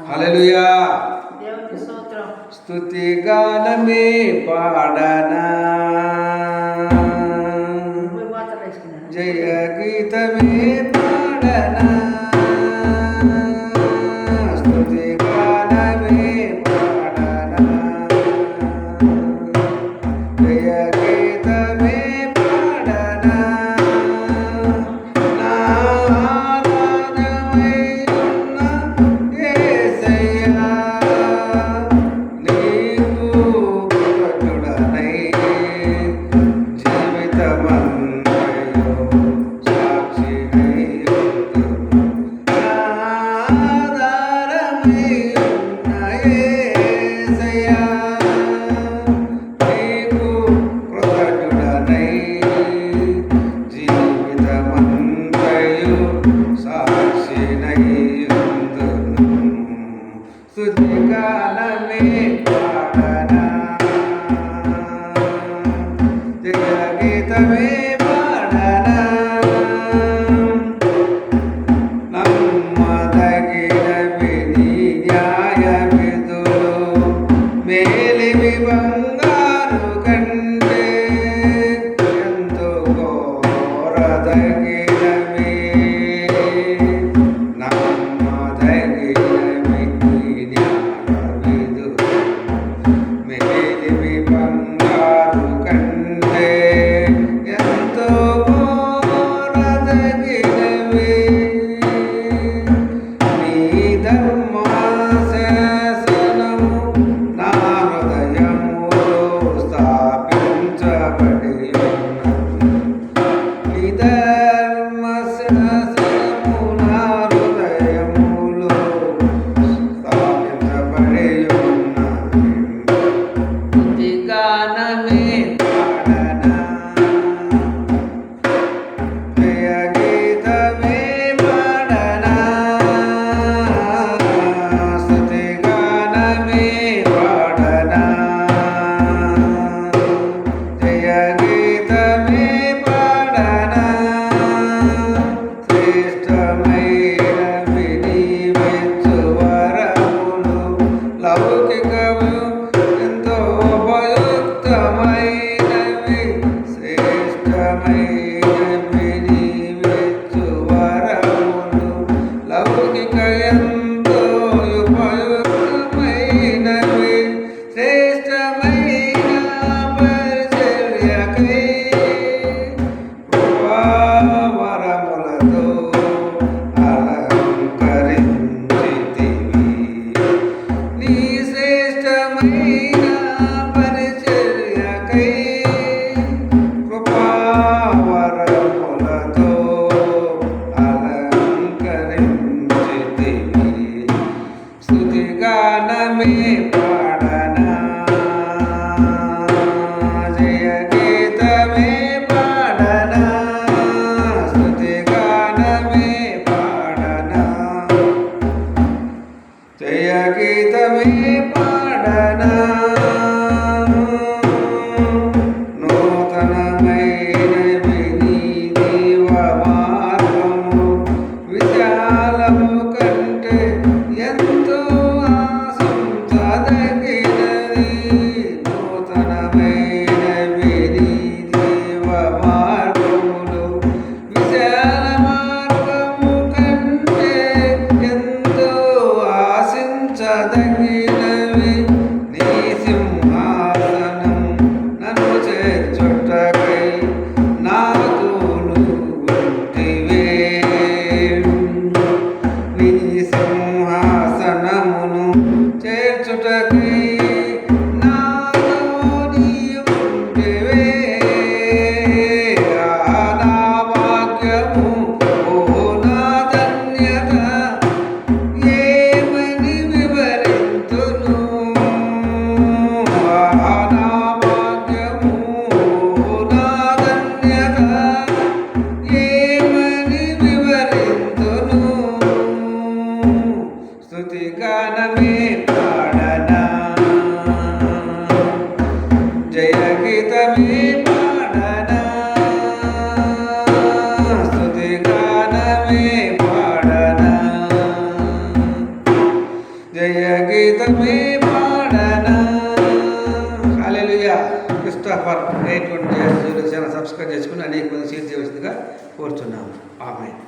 హల్లెలూయా స్తుతి గానమే పాడనా జయ గీతమే పాడనా స్తుతి గానమే పాడనా జయ గీతమే పాడనా నా రాజమై ఉన్న యేసయ్యా నీకు కృతజ్ఞుడనై జీవితమంతయు సాక్షినై ఉందును. నా ఆధారమై ఉన్న యేసయ్యా నీకు కృతజ్ఞుడనై జీవితమంతయు సాక్షినై ఉందును. స్తుతిగానమే పాడనా జయ గీతమే పాడనా నమ్మదగినవి నీ న్యాయ విధులు మేలిమి బంగారు కంటే ఎంతో కోరదగినవి నమ్మదగినవి నీ న్యాయ విధులు మేలిమి బంగారు కంటే ఎంతో కోరదగినవి నీ ధర్మశాసనము నా హృదయములో స్థాపించబడి ఉన్నది. నీ ధర్మశాసనము నా హృదయములో స్థాపించబడి ఉన్నది. స్తుతిగానమే పాడనా జయ గీతమే పాడనా స్తుతిగానమే పాడనా జయ గీతమే పాడనా శ్రేష్టమైనవి నీవిచ్చు వరములు లౌకికము ఎంతో ఉపయుక్తమైనవి శ్రేష్టమైనవి నీవిచ్చు వరములు లౌకిక ఎంతో ఉపయుక్తమైనవి శ్రేష్టమైన పరిచర్యకై కృపావరములతో అలరించుచున్నావు. జయ గీతమే పాడనా. హల్లెలూయా. క్రిస్టోఫర్ 820 ఛానల్ సబ్స్క్రైబ్ చేసుకుని అనేక మంది షేర్ చేయవలసిందిగా కోరుతున్నాము. ఆమేన్.